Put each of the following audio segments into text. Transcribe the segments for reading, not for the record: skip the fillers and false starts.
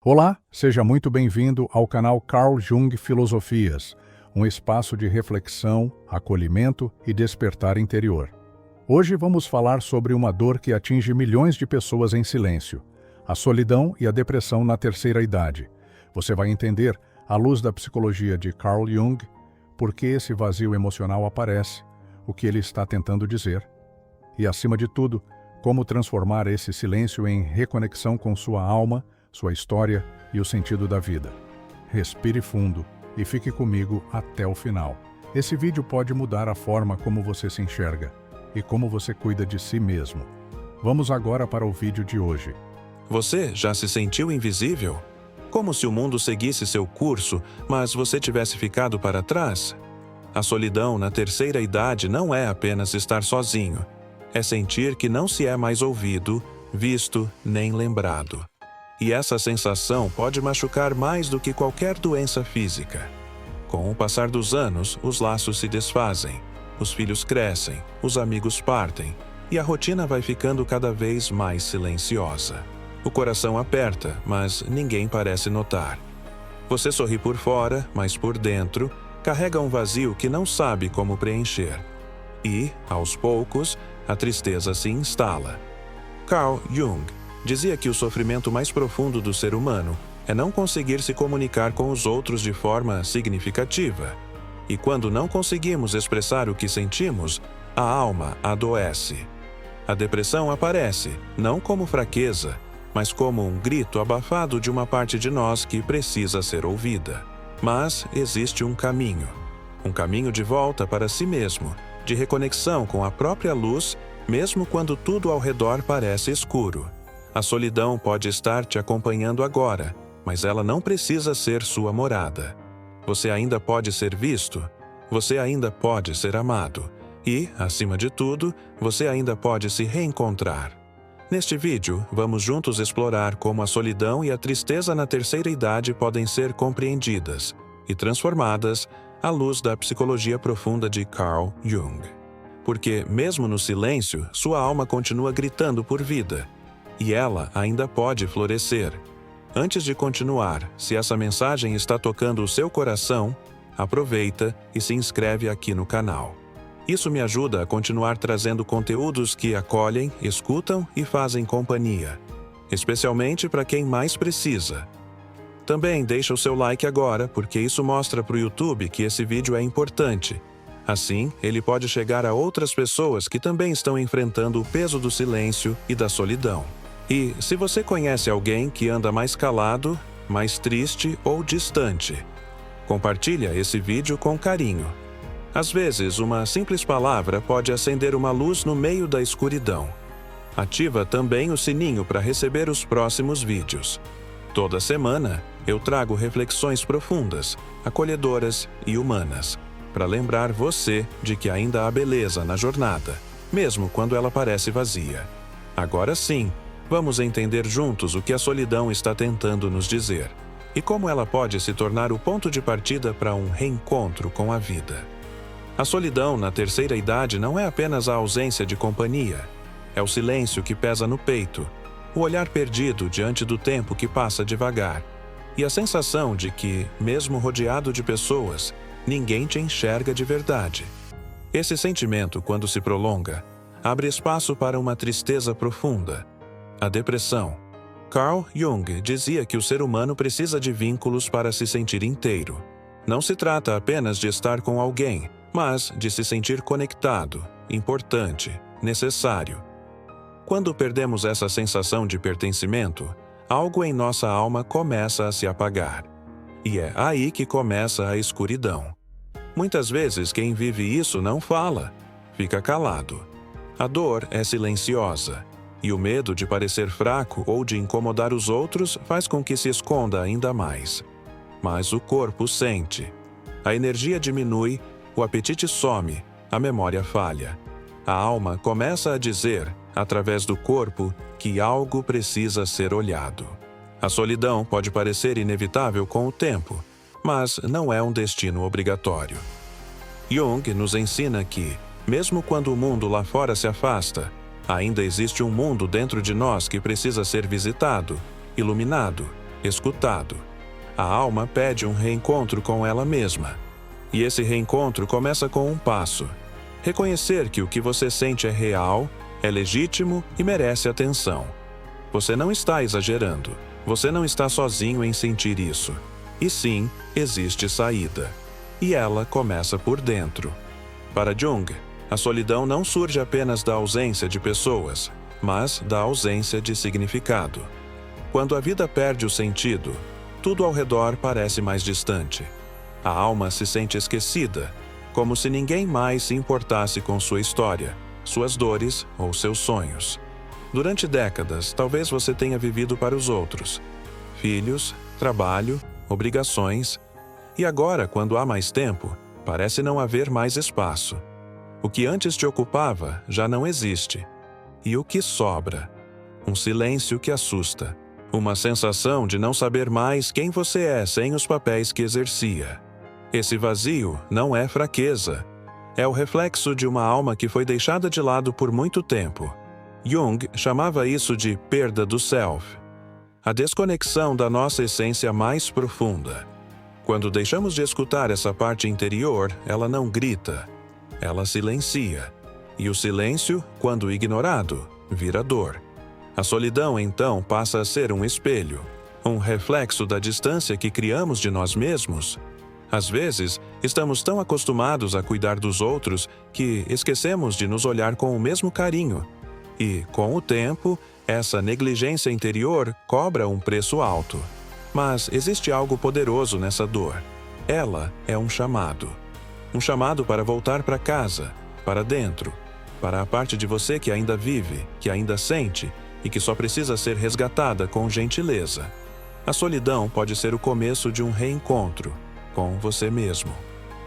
Olá, seja muito bem-vindo ao canal Carl Jung Filosofias, um espaço de reflexão, acolhimento e despertar interior. Hoje vamos falar sobre uma dor que atinge milhões de pessoas em silêncio, a solidão e a depressão na terceira idade. Você vai entender, à luz da psicologia de Carl Jung, por que esse vazio emocional aparece, o que ele está tentando dizer, e, acima de tudo, como transformar esse silêncio em reconexão com sua alma, sua história e o sentido da vida. Respire fundo e fique comigo até o final. Esse vídeo pode mudar a forma como você se enxerga e como você cuida de si mesmo. Vamos agora para o vídeo de hoje. Você já se sentiu invisível? Como se o mundo seguisse seu curso, mas você tivesse ficado para trás? A solidão na terceira idade não é apenas estar sozinho. É sentir que não se é mais ouvido, visto nem lembrado. E essa sensação pode machucar mais do que qualquer doença física. Com o passar dos anos, os laços se desfazem, os filhos crescem, os amigos partem, e a rotina vai ficando cada vez mais silenciosa. O coração aperta, mas ninguém parece notar. Você sorri por fora, mas por dentro, carrega um vazio que não sabe como preencher. E, aos poucos, a tristeza se instala. Carl Jung dizia que o sofrimento mais profundo do ser humano é não conseguir se comunicar com os outros de forma significativa. E quando não conseguimos expressar o que sentimos, a alma adoece. A depressão aparece, não como fraqueza, mas como um grito abafado de uma parte de nós que precisa ser ouvida. Mas existe um caminho de volta para si mesmo, de reconexão com a própria luz, mesmo quando tudo ao redor parece escuro. A solidão pode estar te acompanhando agora, mas ela não precisa ser sua morada. Você ainda pode ser visto, você ainda pode ser amado e, acima de tudo, você ainda pode se reencontrar. Neste vídeo, vamos juntos explorar como a solidão e a tristeza na terceira idade podem ser compreendidas e transformadas à luz da psicologia profunda de Carl Jung. Porque, mesmo no silêncio, sua alma continua gritando por vida. E ela ainda pode florescer. Antes de continuar, se essa mensagem está tocando o seu coração, aproveita e se inscreve aqui no canal. Isso me ajuda a continuar trazendo conteúdos que acolhem, escutam e fazem companhia, especialmente para quem mais precisa. Também deixa o seu like agora, porque isso mostra para o YouTube que esse vídeo é importante. Assim, ele pode chegar a outras pessoas que também estão enfrentando o peso do silêncio e da solidão. E, se você conhece alguém que anda mais calado, mais triste ou distante, compartilha esse vídeo com carinho. Às vezes, uma simples palavra pode acender uma luz no meio da escuridão. Ativa também o sininho para receber os próximos vídeos. Toda semana, eu trago reflexões profundas, acolhedoras e humanas, para lembrar você de que ainda há beleza na jornada, mesmo quando ela parece vazia. Agora sim, vamos entender juntos o que a solidão está tentando nos dizer e como ela pode se tornar o ponto de partida para um reencontro com a vida. A solidão na terceira idade não é apenas a ausência de companhia, é o silêncio que pesa no peito, o olhar perdido diante do tempo que passa devagar e a sensação de que, mesmo rodeado de pessoas, ninguém te enxerga de verdade. Esse sentimento, quando se prolonga, abre espaço para uma tristeza profunda. A depressão. Carl Jung dizia que o ser humano precisa de vínculos para se sentir inteiro. Não se trata apenas de estar com alguém, mas de se sentir conectado, importante, necessário. Quando perdemos essa sensação de pertencimento, algo em nossa alma começa a se apagar. E é aí que começa a escuridão. Muitas vezes quem vive isso não fala, fica calado. A dor é silenciosa. E o medo de parecer fraco ou de incomodar os outros faz com que se esconda ainda mais. Mas o corpo sente. A energia diminui, o apetite some, a memória falha. A alma começa a dizer, através do corpo, que algo precisa ser olhado. A solidão pode parecer inevitável com o tempo, mas não é um destino obrigatório. Jung nos ensina que, mesmo quando o mundo lá fora se afasta, ainda existe um mundo dentro de nós que precisa ser visitado, iluminado, escutado. A alma pede um reencontro com ela mesma. E esse reencontro começa com um passo: reconhecer que o que você sente é real, é legítimo e merece atenção. Você não está exagerando. Você não está sozinho em sentir isso. E sim, existe saída. E ela começa por dentro. Para Jung, a solidão não surge apenas da ausência de pessoas, mas da ausência de significado. Quando a vida perde o sentido, tudo ao redor parece mais distante. A alma se sente esquecida, como se ninguém mais se importasse com sua história, suas dores ou seus sonhos. Durante décadas, talvez você tenha vivido para os outros. Filhos, trabalho, obrigações. E agora, quando há mais tempo, parece não haver mais espaço. O que antes te ocupava já não existe. E o que sobra? Um silêncio que assusta. Uma sensação de não saber mais quem você é sem os papéis que exercia. Esse vazio não é fraqueza. É o reflexo de uma alma que foi deixada de lado por muito tempo. Jung chamava isso de perda do self. A desconexão da nossa essência mais profunda. Quando deixamos de escutar essa parte interior, ela não grita. Ela silencia. E o silêncio, quando ignorado, vira dor. A solidão, então, passa a ser um espelho, um reflexo da distância que criamos de nós mesmos. Às vezes, estamos tão acostumados a cuidar dos outros que esquecemos de nos olhar com o mesmo carinho. E, com o tempo, essa negligência interior cobra um preço alto. Mas existe algo poderoso nessa dor. Ela é um chamado. Um chamado para voltar para casa, para dentro, para a parte de você que ainda vive, que ainda sente e que só precisa ser resgatada com gentileza. A solidão pode ser o começo de um reencontro com você mesmo.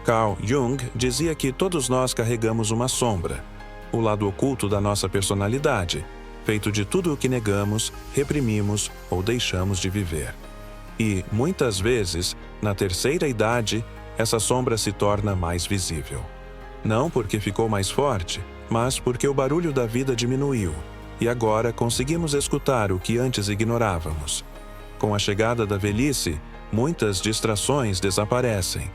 Carl Jung dizia que todos nós carregamos uma sombra, o lado oculto da nossa personalidade, feito de tudo o que negamos, reprimimos ou deixamos de viver. E, muitas vezes, na terceira idade, essa sombra se torna mais visível. Não porque ficou mais forte, mas porque o barulho da vida diminuiu, e agora conseguimos escutar o que antes ignorávamos. Com a chegada da velhice, muitas distrações desaparecem.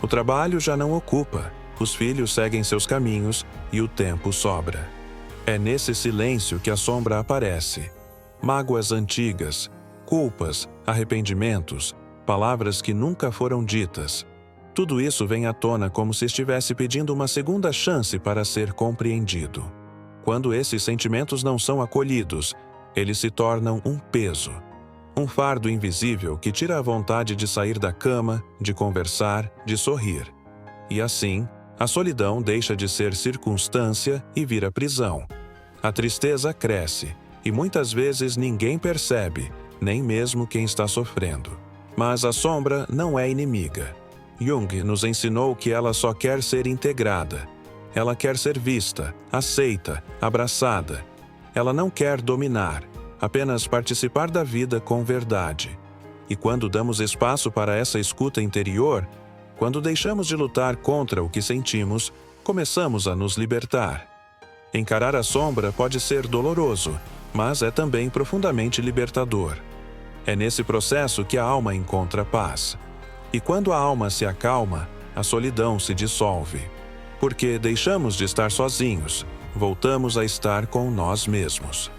O trabalho já não ocupa, os filhos seguem seus caminhos e o tempo sobra. É nesse silêncio que a sombra aparece. Mágoas antigas, culpas, arrependimentos, palavras que nunca foram ditas. Tudo isso vem à tona como se estivesse pedindo uma segunda chance para ser compreendido. Quando esses sentimentos não são acolhidos, eles se tornam um peso. Um fardo invisível que tira a vontade de sair da cama, de conversar, de sorrir. E assim, a solidão deixa de ser circunstância e vira prisão. A tristeza cresce, e muitas vezes ninguém percebe, nem mesmo quem está sofrendo. Mas a sombra não é inimiga. Jung nos ensinou que ela só quer ser integrada. Ela quer ser vista, aceita, abraçada. Ela não quer dominar, apenas participar da vida com verdade. E quando damos espaço para essa escuta interior, quando deixamos de lutar contra o que sentimos, começamos a nos libertar. Encarar a sombra pode ser doloroso, mas é também profundamente libertador. É nesse processo que a alma encontra paz. E quando a alma se acalma, a solidão se dissolve. Porque deixamos de estar sozinhos, voltamos a estar com nós mesmos.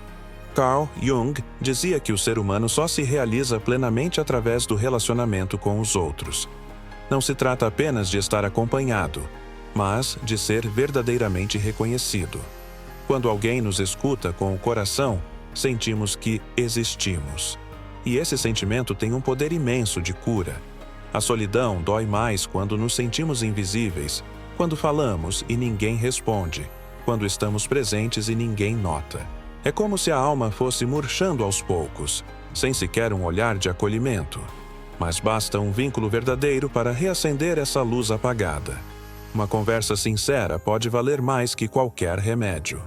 Carl Jung dizia que o ser humano só se realiza plenamente através do relacionamento com os outros. Não se trata apenas de estar acompanhado, mas de ser verdadeiramente reconhecido. Quando alguém nos escuta com o coração, sentimos que existimos. E esse sentimento tem um poder imenso de cura. A solidão dói mais quando nos sentimos invisíveis, quando falamos e ninguém responde, quando estamos presentes e ninguém nota. É como se a alma fosse murchando aos poucos, sem sequer um olhar de acolhimento. Mas basta um vínculo verdadeiro para reacender essa luz apagada. Uma conversa sincera pode valer mais que qualquer remédio.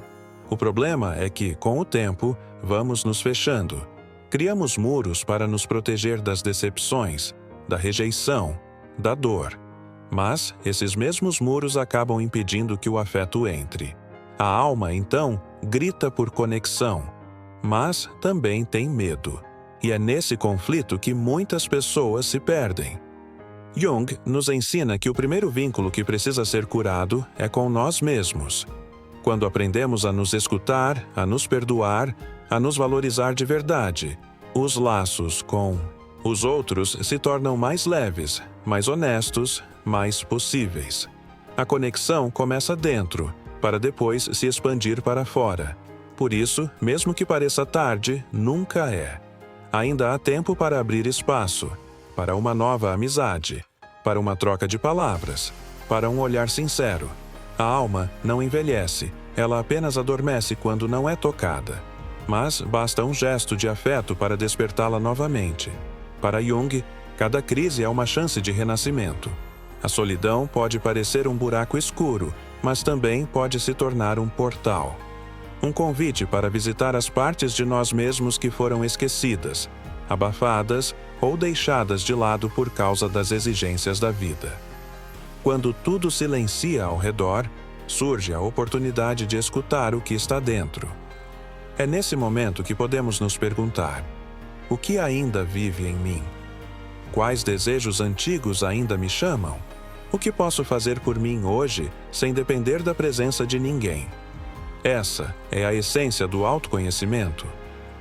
O problema é que, com o tempo, vamos nos fechando. Criamos muros para nos proteger das decepções, da rejeição, da dor. Mas esses mesmos muros acabam impedindo que o afeto entre. A alma, então, grita por conexão, mas também tem medo. E é nesse conflito que muitas pessoas se perdem. Jung nos ensina que o primeiro vínculo que precisa ser curado é com nós mesmos. Quando aprendemos a nos escutar, a nos perdoar, a nos valorizar de verdade, os laços com os outros se tornam mais leves, mais honestos, mais possíveis. A conexão começa dentro, para depois se expandir para fora. Por isso, mesmo que pareça tarde, nunca é. Ainda há tempo para abrir espaço, para uma nova amizade, para uma troca de palavras, para um olhar sincero. A alma não envelhece, ela apenas adormece quando não é tocada. Mas basta um gesto de afeto para despertá-la novamente. Para Jung, cada crise é uma chance de renascimento. A solidão pode parecer um buraco escuro, mas também pode se tornar um portal. Um convite para visitar as partes de nós mesmos que foram esquecidas, abafadas ou deixadas de lado por causa das exigências da vida. Quando tudo silencia ao redor, surge a oportunidade de escutar o que está dentro. É nesse momento que podemos nos perguntar: o que ainda vive em mim? Quais desejos antigos ainda me chamam? O que posso fazer por mim hoje sem depender da presença de ninguém? Essa é a essência do autoconhecimento.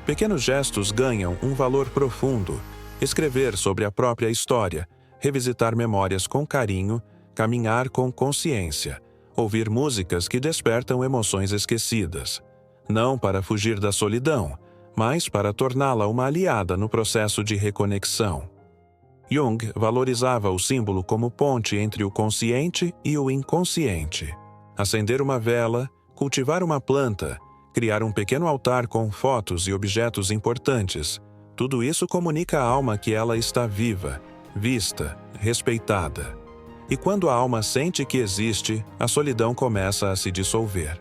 Pequenos gestos ganham um valor profundo. Escrever sobre a própria história, revisitar memórias com carinho, caminhar com consciência, ouvir músicas que despertam emoções esquecidas. Não para fugir da solidão, mas para torná-la uma aliada no processo de reconexão. Jung valorizava o símbolo como ponte entre o consciente e o inconsciente. Acender uma vela, cultivar uma planta, criar um pequeno altar com fotos e objetos importantes, tudo isso comunica à alma que ela está viva, vista, respeitada. E quando a alma sente que existe, a solidão começa a se dissolver.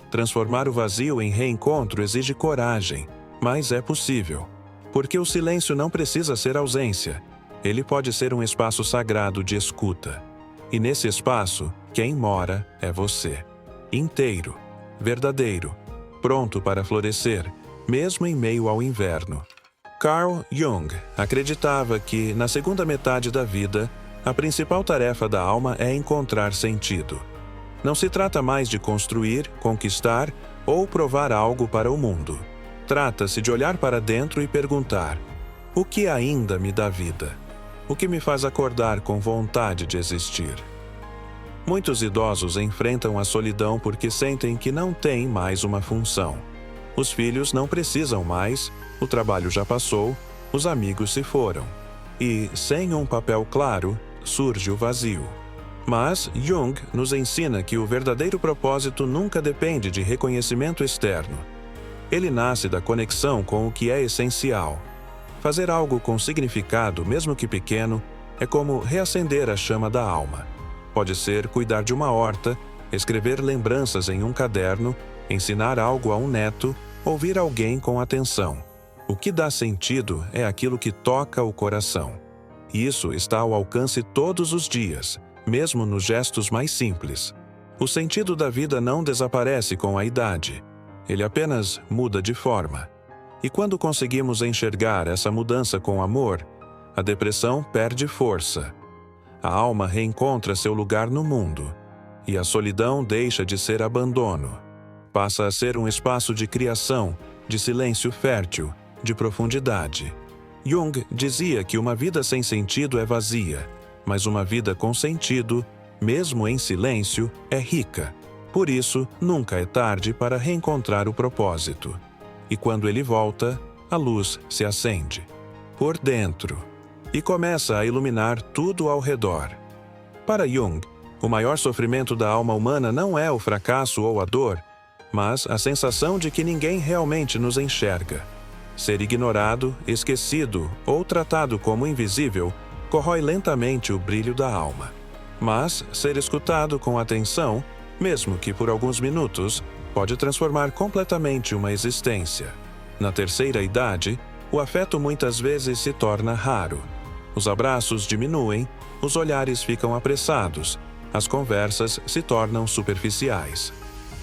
Transformar o vazio em reencontro exige coragem, mas é possível. Porque o silêncio não precisa ser ausência. Ele pode ser um espaço sagrado de escuta. E nesse espaço, quem mora é você. Inteiro, verdadeiro, pronto para florescer, mesmo em meio ao inverno. Carl Jung acreditava que, na segunda metade da vida, a principal tarefa da alma é encontrar sentido. Não se trata mais de construir, conquistar ou provar algo para o mundo. Trata-se de olhar para dentro e perguntar: o que ainda me dá vida? O que me faz acordar com vontade de existir? Muitos idosos enfrentam a solidão porque sentem que não têm mais uma função. Os filhos não precisam mais, o trabalho já passou, os amigos se foram. E, sem um papel claro, surge o vazio. Mas Jung nos ensina que o verdadeiro propósito nunca depende de reconhecimento externo. Ele nasce da conexão com o que é essencial. Fazer algo com significado, mesmo que pequeno, é como reacender a chama da alma. Pode ser cuidar de uma horta, escrever lembranças em um caderno, ensinar algo a um neto, ouvir alguém com atenção. O que dá sentido é aquilo que toca o coração. Isso está ao alcance todos os dias, mesmo nos gestos mais simples. O sentido da vida não desaparece com a idade. Ele apenas muda de forma. E quando conseguimos enxergar essa mudança com amor, a depressão perde força. A alma reencontra seu lugar no mundo. E a solidão deixa de ser abandono. Passa a ser um espaço de criação, de silêncio fértil, de profundidade. Jung dizia que uma vida sem sentido é vazia, mas uma vida com sentido, mesmo em silêncio, é rica. Por isso, nunca é tarde para reencontrar o propósito. E quando ele volta, a luz se acende. Por dentro. E começa a iluminar tudo ao redor. Para Jung, o maior sofrimento da alma humana não é o fracasso ou a dor, mas a sensação de que ninguém realmente nos enxerga. Ser ignorado, esquecido ou tratado como invisível corrói lentamente o brilho da alma. Mas ser escutado com atenção, mesmo que por alguns minutos, pode transformar completamente uma existência. Na terceira idade, o afeto muitas vezes se torna raro. Os abraços diminuem, os olhares ficam apressados, as conversas se tornam superficiais.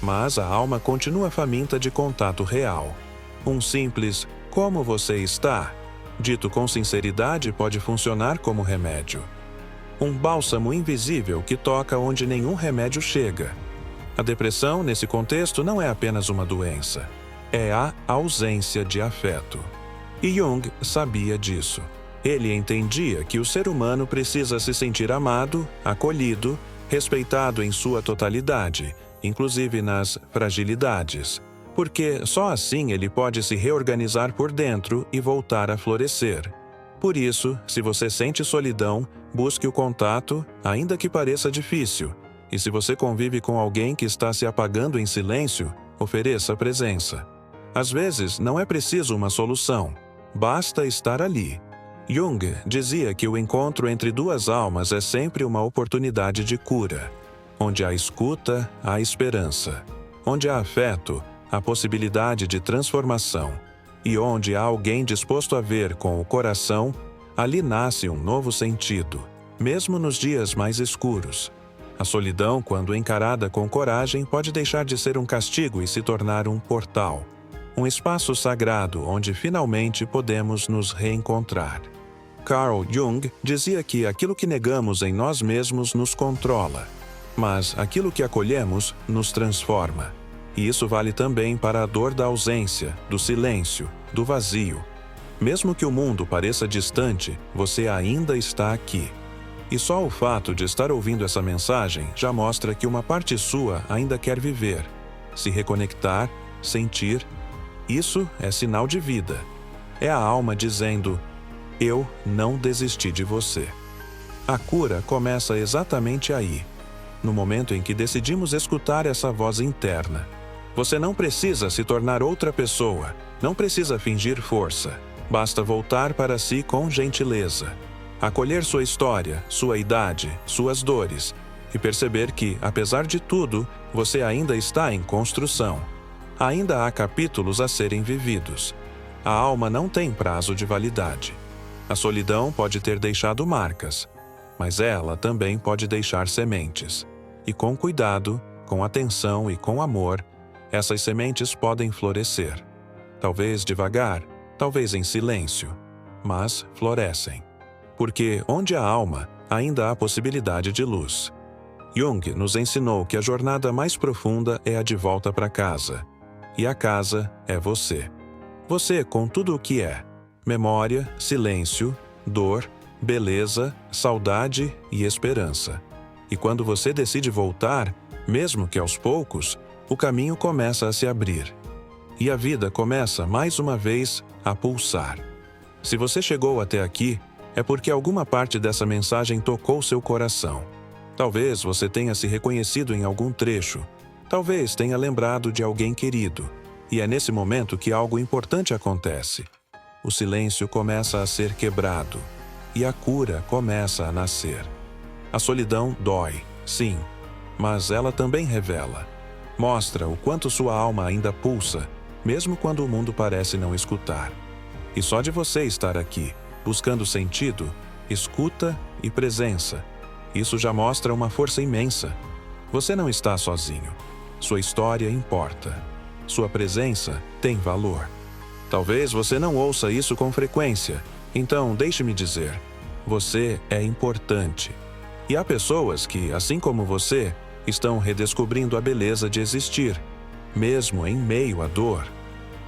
Mas a alma continua faminta de contato real. Um simples "como você está?" dito com sinceridade, pode funcionar como remédio. Um bálsamo invisível que toca onde nenhum remédio chega. A depressão, nesse contexto, não é apenas uma doença. É a ausência de afeto. E Jung sabia disso. Ele entendia que o ser humano precisa se sentir amado, acolhido, respeitado em sua totalidade, inclusive nas fragilidades, porque só assim ele pode se reorganizar por dentro e voltar a florescer. Por isso, se você sente solidão, busque o contato, ainda que pareça difícil, e se você convive com alguém que está se apagando em silêncio, ofereça presença. Às vezes, não é preciso uma solução, basta estar ali. Jung dizia que o encontro entre duas almas é sempre uma oportunidade de cura. Onde há escuta, há esperança. Onde há afeto, há possibilidade de transformação. E onde há alguém disposto a ver com o coração, ali nasce um novo sentido, mesmo nos dias mais escuros. A solidão, quando encarada com coragem, pode deixar de ser um castigo e se tornar um portal. Um espaço sagrado onde finalmente podemos nos reencontrar. Carl Jung dizia que aquilo que negamos em nós mesmos nos controla, mas aquilo que acolhemos nos transforma. E isso vale também para a dor da ausência, do silêncio, do vazio. Mesmo que o mundo pareça distante, você ainda está aqui. E só o fato de estar ouvindo essa mensagem já mostra que uma parte sua ainda quer viver, se reconectar, sentir. Isso é sinal de vida. É a alma dizendo: eu não desisti de você. A cura começa exatamente aí, no momento em que decidimos escutar essa voz interna. Você não precisa se tornar outra pessoa, não precisa fingir força. Basta voltar para si com gentileza. Acolher sua história, sua idade, suas dores e perceber que, apesar de tudo, você ainda está em construção. Ainda há capítulos a serem vividos. A alma não tem prazo de validade. A solidão pode ter deixado marcas, mas ela também pode deixar sementes. E com cuidado, com atenção e com amor, essas sementes podem florescer. Talvez devagar, talvez em silêncio, mas florescem. Porque onde há alma, ainda há possibilidade de luz. Jung nos ensinou que a jornada mais profunda é a de volta para casa. E a casa é você. Você com tudo o que é. Memória, silêncio, dor, beleza, saudade e esperança. E quando você decide voltar, mesmo que aos poucos, o caminho começa a se abrir. E a vida começa, mais uma vez, a pulsar. Se você chegou até aqui, é porque alguma parte dessa mensagem tocou seu coração. Talvez você tenha se reconhecido em algum trecho. Talvez tenha lembrado de alguém querido. E é nesse momento que algo importante acontece. O silêncio começa a ser quebrado. E a cura começa a nascer. A solidão dói, sim, mas ela também revela. Mostra o quanto sua alma ainda pulsa, mesmo quando o mundo parece não escutar. E só de você estar aqui, buscando sentido, escuta e presença, isso já mostra uma força imensa. Você não está sozinho. Sua história importa. Sua presença tem valor. Talvez você não ouça isso com frequência, então deixe-me dizer, você é importante. E há pessoas que, assim como você, estão redescobrindo a beleza de existir, mesmo em meio à dor.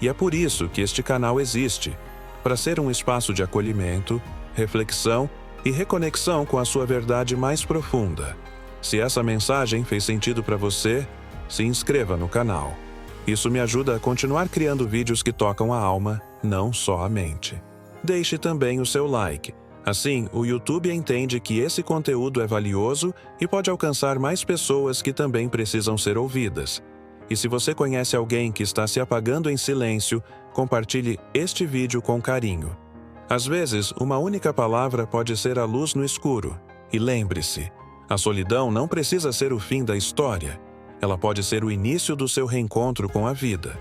E é por isso que este canal existe, para ser um espaço de acolhimento, reflexão e reconexão com a sua verdade mais profunda. Se essa mensagem fez sentido para você, se inscreva no canal. Isso me ajuda a continuar criando vídeos que tocam a alma, não só a mente. Deixe também o seu like. Assim, o YouTube entende que esse conteúdo é valioso e pode alcançar mais pessoas que também precisam ser ouvidas. E se você conhece alguém que está se apagando em silêncio, compartilhe este vídeo com carinho. Às vezes, uma única palavra pode ser a luz no escuro. E lembre-se, a solidão não precisa ser o fim da história. Ela pode ser o início do seu reencontro com a vida.